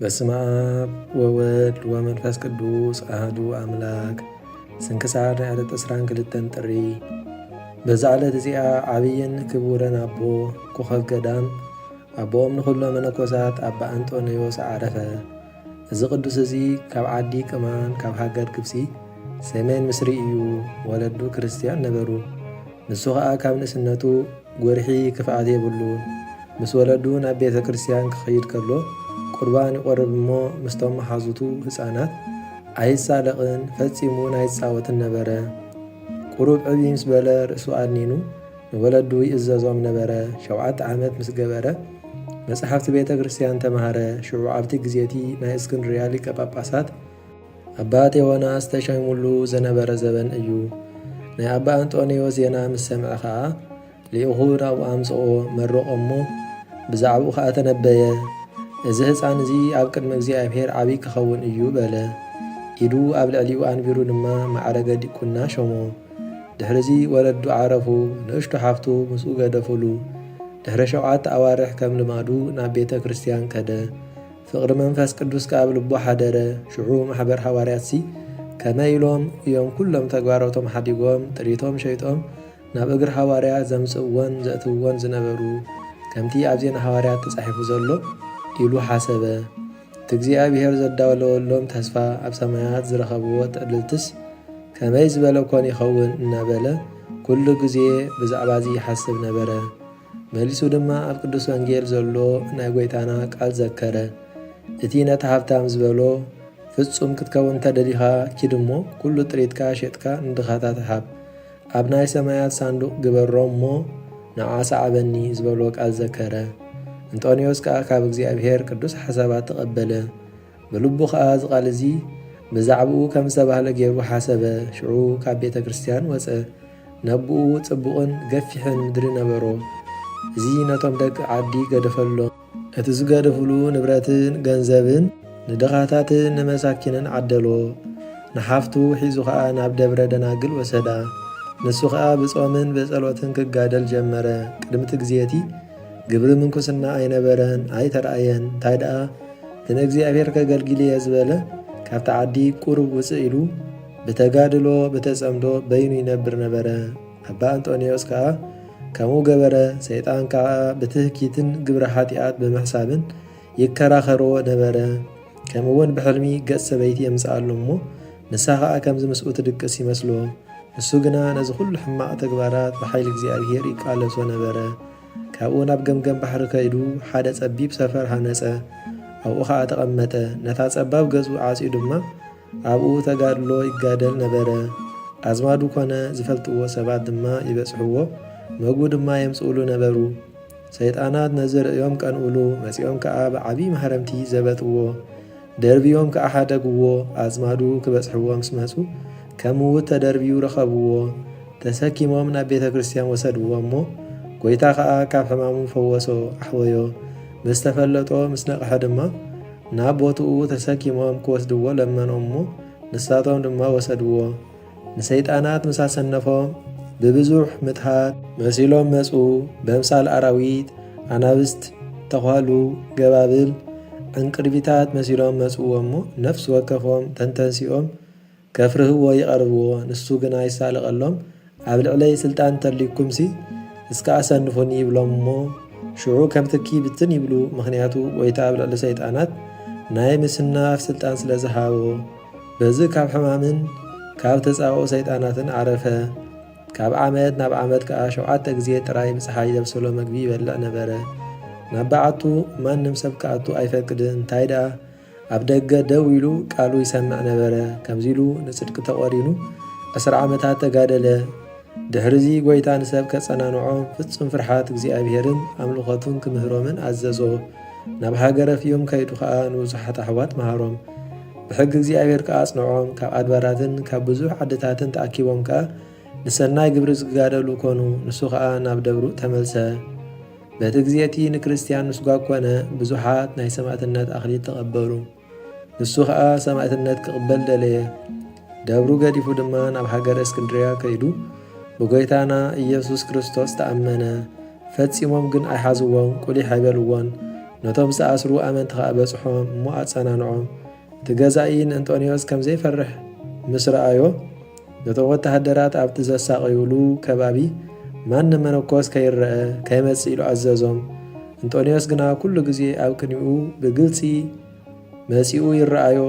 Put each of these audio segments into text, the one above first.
በስመ አብ ወወልድ ወመንፈስ ቅዱስ አህዱ አምላክ። ስንክሳር ዕለት 22 ጥሪ። በዛ ዕለት እዚኣ ዓብይን ክቡርን ኣቦ ኮኸብ ገዳም ኣቦኦም ንኹሎም መነኮሳት ኣባ አንጦንዮስ ዓረፈ። እዚ ቅዱስ እዚ ካብ ዓዲ ቅማን ካብ ሃገር ግብፂ ሰሜን ምስሪ እዩ። ወለዱ ክርስቲያን ነበሩ። ንሱ ኸዓ ካብ ንእስነቱ ጐርሒ ክፍኣት የብሉን። ምስ ወለዱ ናብ ቤተ ክርስቲያን ክኸይድ ከሎ ቁርባን ይቖርብ እሞ ምስቶም መሓዙቱ ህፃናት ኣይሳለቕን ፈጺሙን ኣይፃወትን ነበረ። ቁሩብ ዕብይ ምስ በለ ርእሱ ኣድኒኑ ንወለዱ ይእዘዞም ነበረ። 7 ዓመት ምስ ገበረ መጽሓፍቲ ቤተ ክርስቲያን ተምሃረ። ሽዑ ኣብቲ ግዜቲ ናይ እስክንድርያ ሊቀ ጳጳሳት ኣባ ቴዎናስ ተሸይሙሉ ዘነበረ ዘበን እዩ። ናይ ኣባ አንጦንዮስ ዜና ምስ ሰምዐ ኸዓ ሊኢኹ ናብኡ ኣምጽኦ መረቖ እሞ ብዛዕባኡ ኸዓ ተነበየ። እዚ ህፃን እዚ ኣብ ቅድሚ እግዚኣብሔር ዓብይ ክኸውን እዩ በለ። ኢዱ ኣብ ልዕሊኡ ኣንቢሩ ድማ ማዕረገ ዲቁና ሾሞ። ድሕሪዚ ወለዱ ዓረፉ። ንእሽቶ ሓፍቱ ምስኡ ገደፉሉ። ድሕሪ 7 ኣዋርሕ ከም ልማዱ ናብ ቤተ ክርስቲያን ከደ። ፍቕሪ መንፈስ ቅዱስ ከኣብ ልቦ ሓደረ። ሽዑ ማሕበር ሓዋርያትሲ ከመይ ኢሎም እዮም ኩሎም ተግባሮቶም ሓዲጎም ጥሪቶም ሸይጦም ናብ እግሪ ሓዋርያት ዘምጽእዎን ዘእትውዎን ዝነበሩ ከምቲ ኣብ ዜና ሓዋርያት ተጻሒፉ ዘሎ ኢሉ ሓሰበ። እቲ እግዚኣብሔር ዘዳወለወሎም ተስፋ ኣብ ሰማያት ዝረኸብዎ ጥዕልልትስ ከመይ ዝበለ ኮን ይኸውን እናበለ ኩሉ ግዜ ብዛዕባ እዚ ይሓስብ ነበረ። መሊሱ ድማ ኣብ ቅዱስ ወንጌል ዘሎ ናይ ጐይታና ቃል ዘከረ። እቲ ነቲ ሃብታም ዝበሎ ፍጹም ክትከውን ተደሊኻ ኪድ እሞ ኩሉ ጥሪትካ ሸጥካ ንድኻታት ሃብ ኣብ ናይ ሰማያት ሳንዱቕ ግበሮም እሞ ንዓ ሰዓበኒ ዝበሎ ቃል ዘከረ። አንጦንዮስ ከዓ ካብ እግዚኣብሔር ቅዱስ ሓሳባት ተቐበለ። ብልቡ ከዓ ዝቓል እዚ ብዛዕባኡ ከም ዝተባህለ ገይሩ ሓሰበ። ሽዑ ካብ ቤተ ክርስቲያን ወፀ። ነብኡ ጽቡቕን ገፊሕን ምድሪ ነበሮ። እዚ ነቶም ደቂ ዓዲ ገደፈሎ። እቲ ዝገደፍሉ ንብረትን ገንዘብን ንድኻታትን ንመሳኪንን ዓደሎ። ንሓፍቱ ሒዙ ከዓ ናብ ደብረ ደናግል ወሰዳ። ንሱ ከዓ ብጾምን ብጸሎትን ክጋደል ጀመረ። ቅድሚቲ ግዜቲ ግብሪ ምንኩስና ኣይነበረን ኣይተረኣየን። እንታይ ደኣ ንእግዚኣብሔር ከገልግል እየ ዝበለ ካብቲ ዓዲ ቁሩብ ውፅእ ኢሉ ብተጋድሎ ብተጸምዶ በይኑ ይነብር ነበረ። ኣባ አንጦንዮስ ከዓ ከምኡ ገበረ። ሰይጣን ከዓ ብትህኪትን ግብሪ ሓጢኣት ብምሕሳብን ይከራኸርዎ ነበረ። ከምኡውን ብሕልሚ ገጽ ሰበይቲ የምጽኣሉ እሞ ንሳ ከዓ ከምዚ ምስኡ ትድቅስ ይመስሎ። ንሱ ግና ነዚ ኩሉ ሕማቕ ተግባራት ብሓይሊ እግዚኣብሔር ይቃለሶ ነበረ። ካብኡ ናብ ገምገም ባሕሪ ከይዱ ሓደ ጸቢብ ሰፈር ሃነጸ። ኣብኡ ኸዓ ተቐመጠ። ነታ ጸባብ ገጹ ዓጺኡ ድማ ኣብኡ ተጋድሎ ይጋደል ነበረ። ኣዝማዱ ኮነ ዝፈልጥዎ ሰባት ድማ ይበጽሕዎ፣ መግቡ ድማ የምጽእሉ ነበሩ። ሰይጣናት ነዚ ርእዮም ቀንኡሉ። መጺኦም ከዓ ብዓብይ ማሕረምቲ ዘበጥዎ፣ ደርብዮም ከዓ ሓደግዎ። ኣዝማዱ ክበጽሕዎ ምስ መጹ ከም ውት ተደርቢዩ ረኸብዎ። ተሰኪሞም ናብ ቤተ ክርስቲያን ወሰድዎ እሞ ጐይታ ከዓ ካብ ሕማሙ ፈወሶ ኣሕወዮ። ምስ ተፈለጦ ምስ ነቕሐ ድማ ናብ ቦትኡ ተሰኪሞም ክወስድዎ ለመኖም እሞ ንሳቶም ድማ ወሰድዎ። ንሰይጣናት ምስ ኣሰነፎም ብብዙሕ ምትሃት መሲሎም መጹ። በምሳል ኣራዊት፣ ኣናብስት፣ ተዃሉ፣ ገባብል፣ ዕንቅርቢታት መሲሎም መጽዎ እሞ ነፍሲ ወከፎም ተንተንሲኦም ከፍርህዎ ይቐርብዎ። ንሱ ግና ይሳለቐሎም ኣብ ልዕለይ ስልጣን ተሊኩምሲ እስከ ኣሰንፉኒ ይብሎም እሞ ሽዑ ከም ትኪ ብትን ይብሉ። ምኽንያቱ ጐይታ ኣብ ልዕሊ ሰይጣናት ናይ ምስናፍ ስልጣን ስለ ዝሃቦ። በዚ ካብ ሕማምን ካብ ተጻብኦ ሰይጣናትን ዓረፈ። ካብ ዓመት ናብ ዓመት ከዓ 7 ግዜ ጥራይ ብፀሓይ ዘብሰሎ መግቢ ይበልዕ ነበረ። ናብ በዓቱ ማንም ሰብ ክኣቱ ኣይፈቅድን። እንታይ ደኣ ኣብ ደገ ደው ኢሉ ቃሉ ይሰምዕ ነበረ። ከምዚ ኢሉ ንጽድቂ ተቖሪኑ 10 ዓመታት ተጋደለ። ድሕሪዚ ጐይታ ንሰብ ከጸናንዖም ፍጹም ፍርሓት እግዚኣብሔርን ኣምልኾቱን ክምህሮምን ኣዘዞ። ናብ ሃገረ ፍዮም ከይዱ ከዓ ንብዙሓት ኣሕዋት መሃሮም። ብሕጊ እግዚኣብሔር ከዓ ኣጽንዖም። ካብ ኣድባራትን ካብ ብዙሕ ዓድታትን ተኣኪቦም ከዓ ንሰናይ ግብሪ ዝጋደሉ ኮኑ። ንሱ ከዓ ናብ ደብሩ ተመልሰ። በቲ ግዜቲ ንክርስቲያን ምስጓግ ኮነ። ብዙሓት ናይ ሰማዕትነት ኣኽሊል ተቐበሉ። ንሱ ከዓ ሰማዕትነት ክቕበል ደለየ። ደብሩ ገዲፉ ድማ ናብ ሃገረ እስክንድርያ ከይዱ ብጐይታና ኢየሱስ ክርስቶስ ተኣመነ። ፈጺሞም ግን ኣይሓዝዎን ቁሊሕ ኣይበልዎን። ነቶም ዝተኣስሩ ኣመንቲ ከዓ በፅሖም እሞ ኣጸናንዖም። እቲ ገዛኢ ንእንጦንዮስ ከም ዘይፈርሕ ምስ ረኣዮ ነቶም ወተሃደራት ኣብቲ ዘሳቀይሉ ከባቢ ማንም መነኮስ ከይረአ ከይመጽእ ኢሉ ኣዘዞም። እንጦንዮስ ግና ኩሉ ግዜ ኣብ ቅድሚኡ ብግልፂ መጺኡ ይረኣዮ፣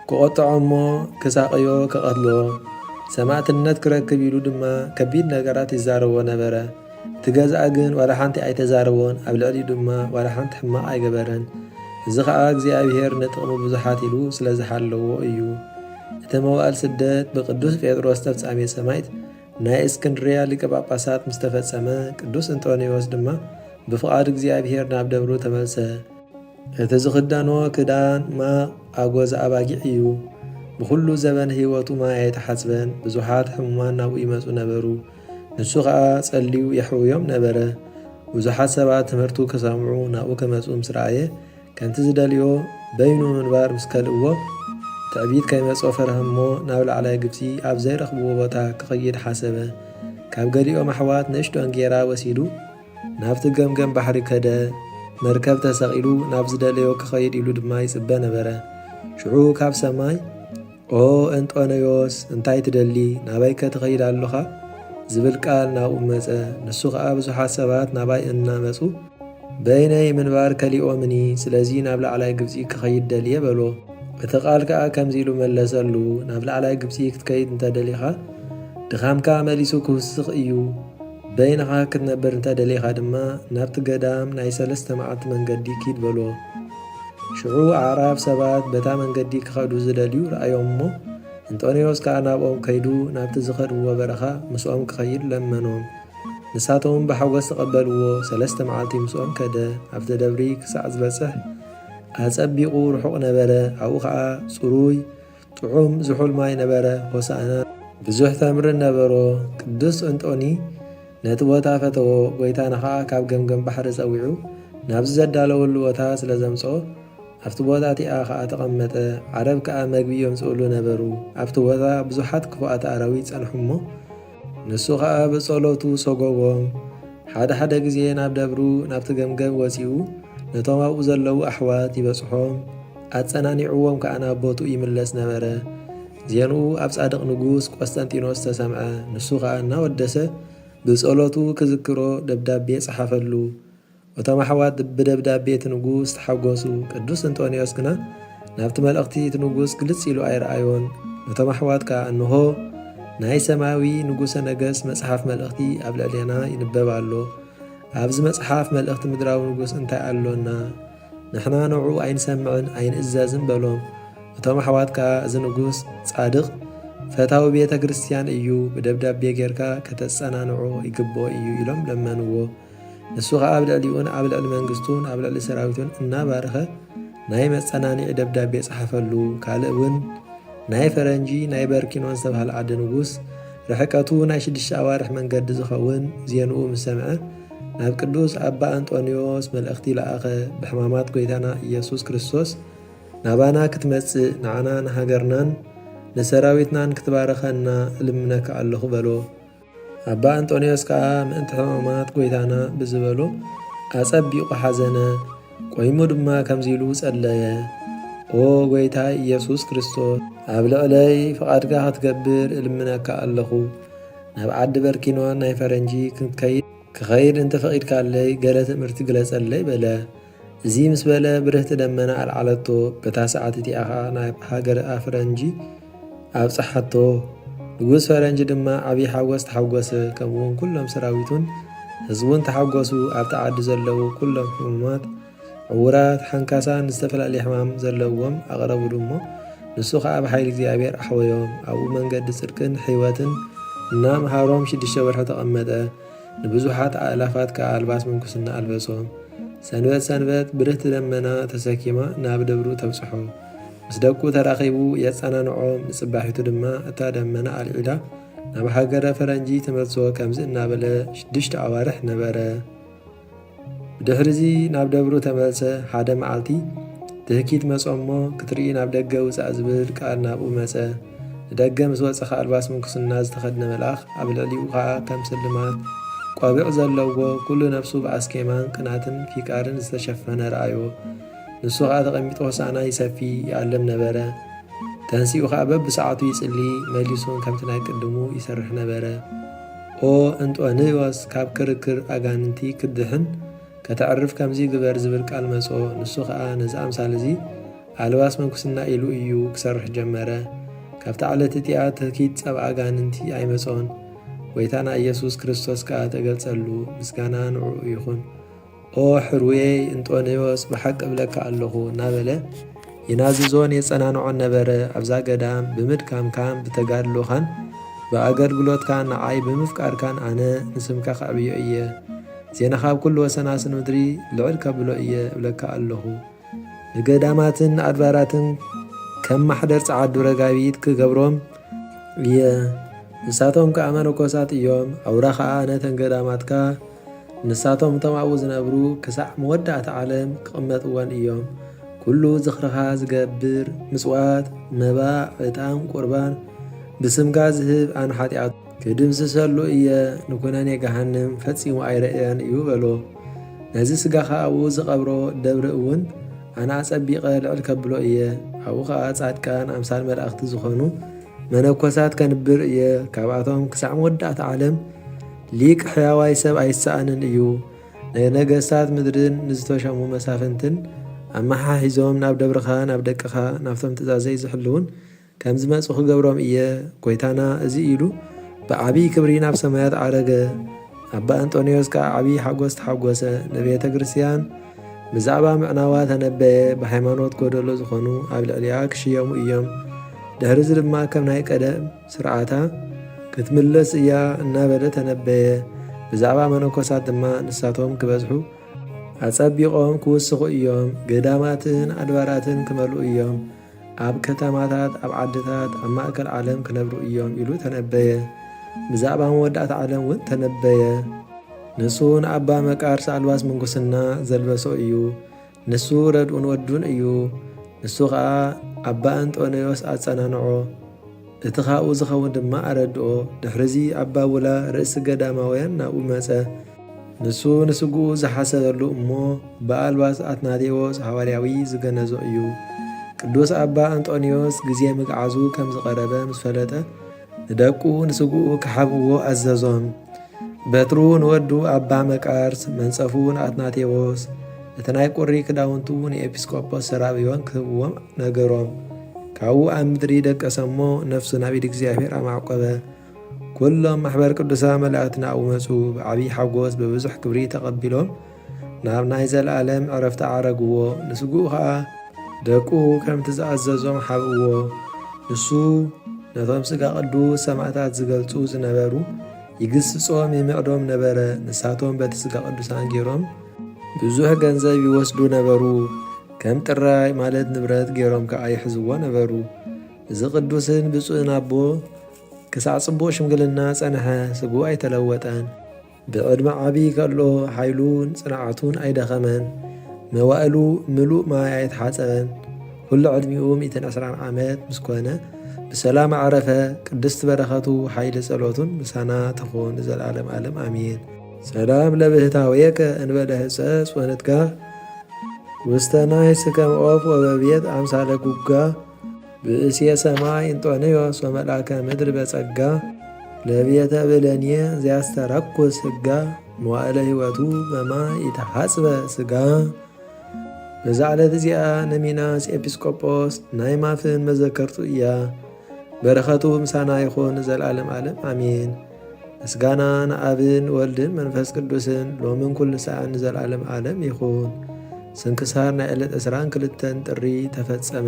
ክቆጥዖ እሞ ክሳቀዮ ከቐትሎ ሰማዕትነት ክረክብ ኢሉ ድማ ከቢድ ነገራት ይዛረቦ ነበረ። እቲ ገዛኢ ግን ዋላ ሓንቲ ኣይተዛረቦን፣ ኣብ ልዕሊ ድማ ዋላ ሓንቲ ሕማቕ ኣይገበረን። እዚ ከዓ እግዚኣብሔር ንጥቕሚ ብዙሓት ኢሉ ስለ ዝሓለዎ እዩ። እቲ መዋዕል ስደት ብቅዱስ ጴጥሮስ ተፍጻሜ ሰማዕት ናይ እስክንድርያ ሊቀ ጳጳሳት ምስ ተፈጸመ ቅዱስ እንጦንዮስ ድማ ብፍቓድ እግዚኣብሔር ናብ ደብሩ ተመልሰ። እቲ ዝኽደኖ ክዳን ማቕ ኣጎዛ ኣባጊዕ እዩ። ብኩሉ ዘበን ህይወቱ ማይ ኣይተሓጽበን። ብዙሓት ሕሙማን ናብኡ ይመፁ ነበሩ። ንሱ ከዓ ጸልዩ የሕውዮም ነበረ። ብዙሓት ሰባት ትምህርቱ ክሰምዑ ናብኡ ከመፁ ምስ ረኣየ ከምቲ ዝደልዮ በይኑ ምንባር ምስ ከልእዎ ትዕቢት ከይመጾ ፈርህ እሞ ናብ ላዕላይ ግብፂ ኣብ ዘይረኽብዎ ቦታ ክኸይድ ሓሰበ። ካብ ገሊኦም ኣሕዋት ንእሽቶን ጌራ ወሲዱ ናብቲ ገምገም ባሕሪ ከደ። መርከብ ተሰቒሉ ናብ ዝደለዮ ክኸይድ ኢሉ ድማ ይጽበ ነበረ። ሽዑ ካብ ሰማይ ኦ እንጦንዮስ እንታይ ትደሊ ናባይ ከትኸይድ ኣለኻ ዝብል ቃል ናብኡ መጸ። ንሱ ከዓ ብዙሓት ሰባት ናባይ እናመፁ በይነይ ምንባር ከሊኦምኒ ስለዚ ናብ ላዕላይ ግብፂ ክኸይድ ደልየ በሎ። እቲ ቃል ከዓ ከምዚ ኢሉ መለሰሉ ናብ ላዕላይ ግብፂ ክትከይድ እንተደሊኻ ድኻምካ መሊሱ ክውስኽ እዩ። በይንኻ ክትነብር እንተደሊኻ ድማ ናብቲ ገዳም ናይ 3 መዓልቲ መንገዲ ኪድ በሎ። ሽዑ ኣዕራብ ሰባት በታ መንገዲ ክኸዱ ዝደልዩ ረኣዮም እሞ እንጦንዮስ ከዓ ናብኦም ከይዱ ናብቲ ዝኸድዎ በረኻ ምስኦም ክኸይድ ለመኖም። ንሳቶም ብሓጎስ ተቐበልዎ። 3 መዓልቲ ምስኦም ከደ። ኣብቲ ደብሪ ክሳዕ ዝበጽሕ ኣጸቢቑ ርሑቕ ነበረ። ኣብኡ ከዓ ጽሩይ ጥዑም ዝሑል ማይ ነበረ። ሆሳእና ብዙሕ ተምርን ነበሮ። ቅዱስ እንጦኒ ነቲ ቦታ ፈተዎ። ጎይታና ከዓ ካብ ገምገም ባሕሪ ጸዊዑ ናብዚ ዘዳለወሉ ቦታ ስለ ዘምጽኦ ኣብቲ ቦታ እቲኣ ከዓ ተቐመጠ። ዓረብ ከዓ መግቢ የምጽእሉ ነበሩ። ኣብቲ ቦታ ብዙሓት ክፉኣት ኣራዊት ጸንሑ እሞ ንሱ ከዓ ብጸሎቱ ሰጎጎም። ሓደ ሓደ ግዜ ናብ ደብሩ ናብቲ ገምገም ወፂኡ ነቶም ኣብኡ ዘለዉ ኣሕዋት ይበጽሖም፣ ኣጸናኒዕዎም ከዓ ናብ ቦትኡ ይምለስ ነበረ። ዜንኡ ኣብ ጻድቕ ንጉስ ቆስጠንጢኖስ ተሰምዐ። ንሱ ከዓ እናወደሰ ብጸሎቱ ክዝክሮ ደብዳቤ ጸሓፈሉ። እቶም ኣሕዋት ብደብዳቤ እቲ ንጉስ ተሓጐሱ። ቅዱስ እንጦንዮስ ግና ናብቲ መልእኽቲ እቲ ንጉስ ግልጽ ኢሉ ኣይረኣዮን። ነቶም ኣሕዋት ከዓ እንሆ ናይ ሰማያዊ ንጉሰ ነገሥት መጽሓፍ መልእኽቲ ኣብ ልዕልና ይንበብ ኣሎ። ኣብዚ መጽሓፍ መልእኽቲ ምድራዊ ንጉስ እንታይ ኣሎና? ንሕና ንዑ ኣይንሰምዕን ኣይንእዘዝን በሎም። እቶም ኣሕዋት ከዓ እዚ ንጉስ ጻድቕ ፈታዊ ቤተ ክርስቲያን እዩ፣ ብደብዳቤ ጌርካ ከተጸናንዖ ይግብኦ እዩ ኢሎም ለመንዎ። ንሱ ከዓ ኣብ ልዕሊኡን ኣብ ልዕሊ መንግስቱን ኣብ ልዕሊ ሰራዊቱን እናባረኸ ናይ መጸናኒዒ ደብዳቤ ጸሓፈሉ። ካልእ እውን ናይ ፈረንጂ ናይ በርኪኖን ዝተባህለ ዓዲ ንጉስ ርሕቀቱ ናይ 6 ኣዋርሕ መንገዲ ዝኸውን ዜንኡ ምስ ሰምዐ ናብ ቅዱስ ኣባ እንጦንዮስ መልእኽቲ ለኣኸ። ብሕማማት ጎይታና ኢየሱስ ክርስቶስ ናባና ክትመጽእ ንዓና ንሃገርናን ንሰራዊትናን ክትባረኸና እልምነካ ኣለኹ በሎ። ኣባ እንጦንዮስ ከዓ ምእንቲ ሕማማት ጎይታና ብዝበሎ ኣጸቢቑ ሓዘነ። ቆይሙ ድማ ከምዚ ኢሉ ጸለየ። ኦ ጎይታ ኢየሱስ ክርስቶስ ኣብ ልዕለይ ፍቓድካ ክትገብር እልምነካ ኣለኹ። ናብ ዓዲ በርኪኖን ናይ ፈረንጂ ክኸይድ እንተፈቒድካለይ ገለ ትምህርቲ ግለጸለይ በለ። እዚ ምስ በለ ብርህቲ ደመና ኣልዓለቶ። በታ ሰዓት እቲኣ ከዓ ናብ ሃገር ፈረንጂ ኣብጽሓቶ። ንጉስ ፈረንጂ ድማ ዓብዪ ሓጐስ ተሓጐሰ። ከምኡውን ኩሎም ሰራዊቱን ህዝቡን ተሓጐሱ። ኣብቲ ዓዲ ዘለዉ ኩሎም ሕሙማት፣ ዕውራት፣ ሓንካሳን ዝተፈላለየ ሕማም ዘለዎም ኣቕረቡሉ እሞ ንሱ ከዓ ብሓይሊ እግዚኣብሔር ኣሕወዮም። ኣብኡ መንገዲ ጽድቅን ሕይወትን እናምሃሮም 6 ወርሒ ተቐመጠ። ንብዙሓት ኣእላፋት ከዓ ኣልባስ ምንኩስና ኣልበሶም። ሰንበት ሰንበት ብርህቲ ደመና ተሰኪማ ናብ ደብሩ ተብጽሖ። ምስ ደቁ ተራኺቡ የጸናንዖም። ንጽባሒቱ ድማ እታ ደመና ኣልዒላ ናብ ሃገረ ፈረንጂ ተመልሶ ከምዚ እናበለ 6 ኣዋርሕ ነበረ። ብድሕሪዚ ናብ ደብሩ ተመልሰ። ሓደ መዓልቲ ትህኪት መጾ እሞ ክትርኢ ናብ ደገ ውፃእ ዝብል ቃል ናብኡ መጸ። ንደገ ምስ ወፀኸ ኣልባስ ምንኩስና ዝተኸድነ መልኣኽ ኣብ ልዕሊኡ ከዓ ከም ስልማት ቆቢዕ ዘለዎ ኩሉ ነፍሱ ብኣስኬማን ቅናትን ፊቃርን ዝተሸፈነ ረኣዮ። ንሱ ከዓ ተቐሚጦ ሆሳዕና ይሰፊ ይኣለም ነበረ። ተንሲኡ ከዓ በብሰዓቱ ይጽሊ መሊሱን ከምቲ ናይ ቅድሙ ይሰርሕ ነበረ። ኦ እንጦንዮስ ካብ ክርክር ኣጋንንቲ ክድሕን ከተዕርፍ ከምዚ ግበር ዝብል ቃል መጾ። ንሱ ከዓ ነዚ ኣምሳል እዚ ኣልባስ መንኩስና ኢሉ እዩ ክሰርሕ ጀመረ። ካብቲ ዓለት እቲኣ ትኪት ጸብ ኣጋንንቲ ኣይመጾን። ጎይታና ኢየሱስ ክርስቶስ ከዓ ተገልጸሉ ምስጋና ንዑ ይኹን። ኦ ሕሩየይ እንጦንዮስ ብሓቂ እብለካ ኣለኹ እናበለ ይናዝዞን የጸናንዖን ነበረ። ኣብዛ ገዳም ብምድካምካን ብተጋድሎኻን ብኣገልግሎትካን ንዓይ ብምፍቃድካን ኣነ ንስምካ ከዕብዮ እየ። ዜናኻ ኣብ ኩሉ ወሰናስን ምድሪ ልዕል ከብሎ እየ እብለካ ኣለኹ። ንገዳማትን ኣድባራትን ከም ማሕደር ጸዓዱ ረጋቢት ክገብሮም እየ። ንሳቶም ከዓ መነኮሳት እዮም። ኣውራ ከዓ ነተን ገዳማትካ ንሳቶም እቶም ኣብኡ ዝነብሩ ክሳዕ መወዳእቲ ዓለም ክቕመጥዎን እዮም። ኩሉ ዝኽርኻ ዝገብር ምጽዋት፣ መባዕ፣ ዕጣን፣ ቁርባን ብስምካ ዝህብ ኣነ ኃጢኣት ክድምስሰሉ እየ። ንኩነኔ ገሃንም ፈጺሙ ኣይረአያን እዩ በሎ። ነዚ ስጋኻ ኣብኡ ዝቐብሮ ደብሪ እውን ኣነ ኣጸቢቐ ልዕል ከብሎ እየ። ኣብኡ ከዓ ጻድቃን ኣምሳል መላእኽቲ ዝኾኑ መነኮሳት ከንብር እየ። ካብኣቶም ክሳዕ መወዳእቲ ዓለም ሊቅ ሕያዋይ ሰብ ኣይሰኣንን እዩ። ናይ ነገሥታት ምድርን ንዝተሸሙ መሳፍንትን ኣመሓሒዞም ናብ ደብርኻ ናብ ደቅኻ ናብቶም ትእዛዘይ ዝሕልውን ከም ዝመጹ ክገብሮም እየ። ጎይታና እዚ ኢሉ ብዓቢይ ክብሪ ናብ ሰማያት ዓረገ። ኣባ አንጦንዮስ ከዓ ዓቢይ ሓጐስ ተሓጐሰ። ንቤተ ክርስቲያን ብዛዕባ ምዕናዋ ተነበየ። ብሃይማኖት ጎደሎ ዝኾኑ ኣብ ልዕልያ ክሽየሙ እዮም። ድሕሪዚ ድማ ከም ናይ ቀደም ስርዓታ ክትምለስ እያ እናበለ ተነበየ። ብዛዕባ መነኮሳት ድማ ንሳቶም ክበዝሑ ኣጸቢቖም ክውስኹ እዮም። ገዳማትን ኣድባራትን ክመልኡ እዮም። ኣብ ከተማታት ኣብ ዓድታት ኣብ ማእከል ዓለም ክነብሩ እዮም ኢሉ ተነበየ። ብዛዕባ መወዳእቲ ዓለም እውን ተነበየ። ንሱ ንኣባ መቃርስ ኣልባስ ምንኩስና ዘልበሶ እዩ። ንሱ ረድኡን ወዱን እዩ። ንሱ ከዓ ኣባ አንጦንዮስ ኣጸናንዖ፣ እቲ ኻኡ ዝኸውን ድማ ኣረድኦ። ድሕሪዚ ኣባ ቡላ ርእሲ ገዳማውያን ናብኡ መጸ። ንሱ ንስጉኡ ዝሓሰበሉ እሞ ብኣልባስ አትናቴዎስ ሐዋርያዊ ዝገነዞ እዩ። ቅዱስ ኣባ አንጦንዮስ ግዜ ምግዓዙ ከም ዝቐረበ ምስ ፈለጠ ንደቁ ንስጉኡ ክሓብዎ ኣዘዞም። በትሩ ንወዱ ኣባ መቃርስ፣ መንጸፉ ንኣትናቴዎስ፣ እቲ ናይ ቁሪ ክዳውንቱ ንኤጲስቆጶስ ሰራብዮን ክህብዎም ነገሮም። ካብኡ ኣብ ምድሪ ደቀሰሞ ነፍሱ ናብ ኢድ እግዚኣብሔር ኣማዕቆበ። ኩሎም ማሕበር ቅዱሳን መላእክቲ ናብኡ መጹ። ብዓቢይ ሓጎስ ብብዙሕ ክብሪ ተቐቢሎም ናብ ናይ ዘለኣለም ዕረፍቲ ዓረግዎ። ንስጉኡ ከዓ ደቁ ከምቲ ዝኣዘዞም ሓብእዎ። ንሱ ነቶም ሥጋ ቅዱስ ሰማዕታት ዝገልጹ ዝነበሩ ይግስጾም ይምዕዶም ነበረ። ንሳቶም በቲ ሥጋ ቅዱሳን ገይሮም ብዙሕ ገንዘብ ይወስዱ ነበሩ። ከም ጥራይ ማለት ንብረት ገይሮም ከዓ ይሕዝዎ ነበሩ። እዚ ቅዱስን ብፁዕን ኣቦ ክሳዕ ጽቡቕ ሽምግልና ጸንሐ። ስጉኡ ኣይተለወጠን። ብዕድመ ዓብይ ከሎ ሓይሉን ጽንዓቱን ኣይደኸመን። መዋእሉ ምሉእ ማይ ኣይተሓጸበን። ኩሉ ዕድሚኡ 120 ዓመት ምስ ኮነ ብሰላም ዓረፈ። ቅድስቲ በረኸቱ ሓይሊ ጸሎቱን ምሳና ተኾን ዘለዓለም ዓለም አሜን። ሰላም ለብህታውየከ እንበለ ሕጸጽ ወንትጋ ውስተ ናይ ስከም ዖፍ ወበቤት አምሳለ ጉጋ ብእስየ ሰማይ እንጦንዮስ ወመልአከ ምድር በጸጋ ለቤተ ብለንየ ዘያስተረኩስ ሕጋ መዋእለ ሕይወቱ በማይ ኢተሓጽበ ሥጋ። በዛ ዕለት እዚኣ ነሚናስ ኤጲስቆጶስ ናይ ማፍን መዘከርቱ እያ። በረኸቱ ምሳና ይኹን ዘለዓለም ዓለም አሜን። ምስጋና ንኣብን ወልድን መንፈስ ቅዱስን ሎምን ኩሉ ሰዓን ዘለዓለም ዓለም ይኹን። ስንክሳር ናይ ዕለት 22 ጥሪ ተፈጸመ።